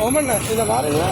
ஓமண்ணா இதை பாருங்க.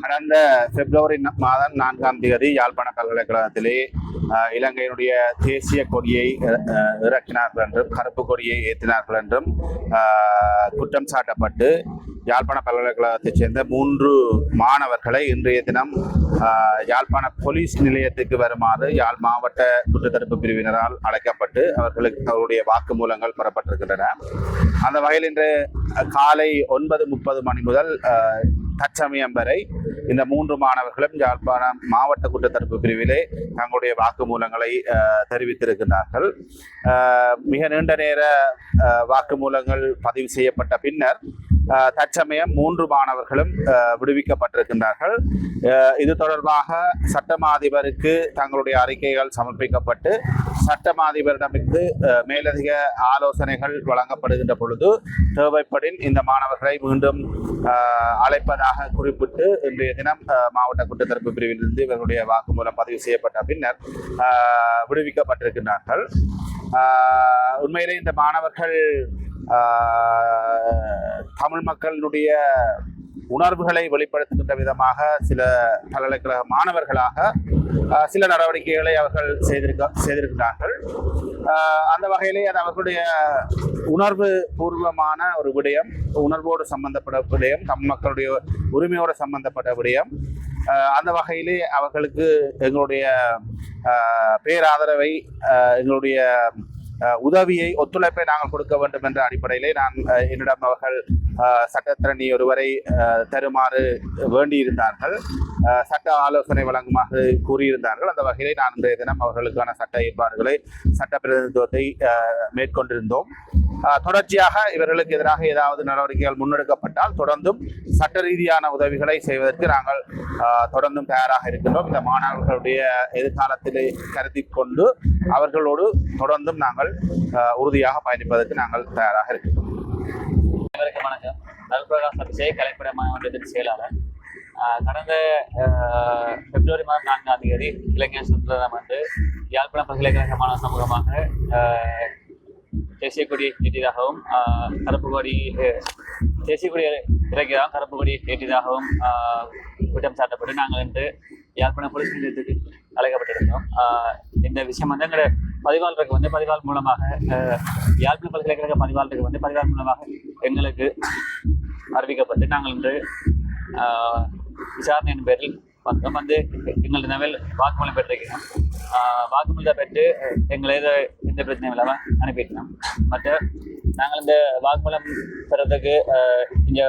கடந்த பிப்ரவரி மாதம் 4ஆம் தேதி யாழ்ப்பாண பல்கலைக்கழகத்திலே இலங்கையினுடைய தேசிய கொடியை இறக்கினார்கள் என்றும் கருப்பு கொடியை ஏற்றினார்கள் என்றும் குற்றம் சாட்டப்பட்டு யாழ்ப்பாண பல்கலைக்கழகத்தைச் சேர்ந்த 3 மாணவர்களை இன்றைய தினம் யாழ்ப்பாண போலீஸ் நிலையத்துக்கு வருமாறு யாழ் மாவட்ட குற்றத்தடுப்பு பிரிவினரால் அழைக்கப்பட்டு அவருடைய வாக்குமூலங்கள் பெறப்பட்டிருக்கின்றன. அந்த வகையில் இன்று காலை 9:30 மணி முதல் தற்சமயம் வரை இந்த 3 மாணவர்களும் யாழ்ப்பாணம் மாவட்ட குற்றத்தடுப்பு பிரிவிலே தங்களுடைய வாக்குமூலங்களை தெரிவித்திருக்கிறார்கள். மிக நீண்ட நேர வாக்குமூலங்கள் பதிவு செய்யப்பட்ட பின்னர் தற்சமயம் 3 மாணவர்களும் விடுவிக்கப்பட்டிருக்கின்றார்கள். இது தொடர்பாக சட்டமா அதிபருக்கு தங்களுடைய அறிக்கைகள் சமர்ப்பிக்கப்பட்டு சட்டமா அதிபரிடமிருந்து மேலதிக ஆலோசனைகள் வழங்கப்படுகின்ற பொழுது தேவைப்படின் இந்த மாணவர்களை மீண்டும் அழைப்பதாக குறிப்பிட்டு இன்றைய தினம் மாவட்ட குற்றத்தடுப்பு பிரிவிலிருந்து இவர்களுடைய வாக்குமூலம் பதிவு செய்யப்பட்ட பின்னர் விடுவிக்கப்பட்டிருக்கின்றார்கள். உண்மையிலே இந்த மாணவர்கள் தமிழ் மக்களுடைய உணர்வுகளை வெளிப்படுத்துகின்ற விதமாக சில பல்கலைக்கழக மாணவர்களாக சில நடவடிக்கைகளை அவர்கள் செய்திருக்கிறார்கள். அந்த வகையிலே அது அவர்களுடைய உணர்வு பூர்வமான ஒரு விடயம், உணர்வோடு சம்பந்தப்பட்ட விடயம், தமிழ் மக்களுடைய உரிமையோடு சம்பந்தப்பட்ட விடயம். அந்த வகையிலே அவர்களுக்கு எங்களுடைய பேராதரவை, எங்களுடைய உதவியை, ஒத்துழைப்பை நாங்கள் கொடுக்க வேண்டும் என்ற அடிப்படையிலே என்னிடம் அவர்கள் சட்டத்திரணி ஒருவரை தருமாறு வேண்டியிருந்தார்கள், சட்ட ஆலோசனை வழங்குமாறு கூறியிருந்தார்கள். அந்த வகையிலே நான் இன்றைய தினம் அவர்களுக்கான சட்ட ஏற்பாடுகளை, சட்ட பிரதிநிதித்துவத்தை மேற்கொண்டிருந்தோம். தொடர்ச்சியாக இவர்களுக்கு எதிராக ஏதாவது நடவடிக்கைகள் முன்னெடுக்கப்பட்டால் தொடர்ந்தும் சட்ட ரீதியான உதவிகளை செய்வதற்கு நாங்கள் தொடர்ந்தும் தயாராக இருக்கின்றோம். இந்த மாணவர்களுடைய எதிர்காலத்திலே கருத்தில் கொண்டு அவர்களோடு தொடர்ந்தும் நாங்கள் உறுதியாக பயணிப்பதற்கு நாங்கள் தயாராக இருக்கின்றோம். அனைவருக்கும் வணக்கம். நல்பிரகாஷ் அபிஷேக், கலைப்பட மாவட்டத்தின் செயலாளர். கடந்த பிப்ரவரி மாதம் 4ஆம் தேதி இளைஞர் சுதந்திரம் யாழ்ப்பாணம் பல்கலைக்கழக மாணவ சமூகமாக தேசிய கொடி ஏற்றியதாகவும் கருப்பு கொடி இறக்கியதாகவும் கருப்பு கொடி ஏற்றியதாகவும் குற்றம் சாட்டப்பட்டு நாங்கள் இன்று யாழ்ப்பாணம் போலீஸ் நிலையத்துக்கு அழைக்கப்பட்டிருந்தோம். இந்த விஷயம் எங்களோட பதிவாளருக்கு பதிவாளர் மூலமாக யாழ்ப்பாண பல்கலைக்கழக பதிவாளருக்கு பதிவாளர் மூலமாக எங்களுக்கு அறிவிக்கப்பட்டு நாங்கள் இன்று விசாரணையின் பேரில் எங்களது நவல் வாக்குமூலம் பெற்றிருக்கிறோம். வாக்குமூலத்தை பெற்று எங்களை எந்த பிரச்சனையும் இல்லாமல் அனுப்பிட்டோம். மற்ற நாங்கள் இந்த வாக்குமூலம் பெறதுக்கு இங்கே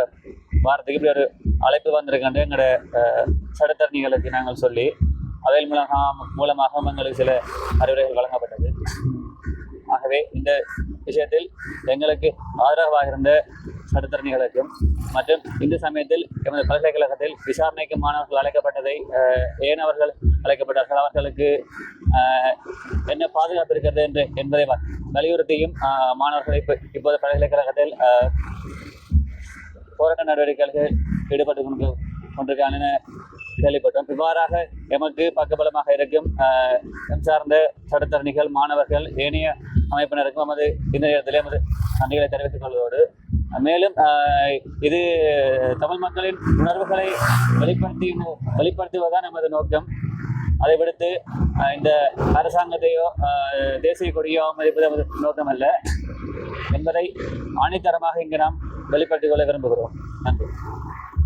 வாரத்துக்கு இப்படி ஒரு அழைப்பு வந்திருக்கின்ற எங்களோட சட்டத்தரணிகளுக்கு நாங்கள் சொல்லி அவையில் மூலமாக எங்களுக்கு சில அறிவுரைகள் வழங்கப்பட்டது. ஆகவே இந்த விஷயத்தில் எங்களுக்கு ஆதரவாக இருந்த சட்டத்தரணிகளுக்கும் மற்றும் இந்த சமயத்தில் எமது பல்கலைக்கழகத்தில் விசாரணைக்கு மாணவர்கள் அழைக்கப்பட்டதை ஏன் அவர்கள் அழைக்கப்பட்டார்கள், அவர்களுக்கு என்ன பாதுகாப்பு இருக்கிறது என்பதை வலியுறுத்தியும் மாணவர்கள் இப்போது பல்கலைக்கழகத்தில் போராட்ட நடவடிக்கைகளில் ஈடுபட்டு கொண்டிருக்கான கேள்விப்பட்டோம். இவ்வாறாக எமக்கு பக்கபலமாக இருக்கும் சார்ந்த சட்டத்தரணிகள், மாணவர்கள், ஏனைய அமைப்பினருக்கும் நமது இந்த நேரத்தில் எமது நன்றிகளை தெரிவித்துக் கொள்வதோடு மேலும் இது தமிழ் மக்களின் உணர்வுகளை வெளிப்படுத்துவதுதான் நமது நோக்கம். அதை விடுத்து இந்த அரசாங்கத்தையோ தேசிய கொடியோ மதிப்பது நமது நோக்கம் அல்ல என்பதை ஆணித்தரமாக இங்கு நாம் வெளிப்படுத்திக் கொள்ள விரும்புகிறோம். நன்றி.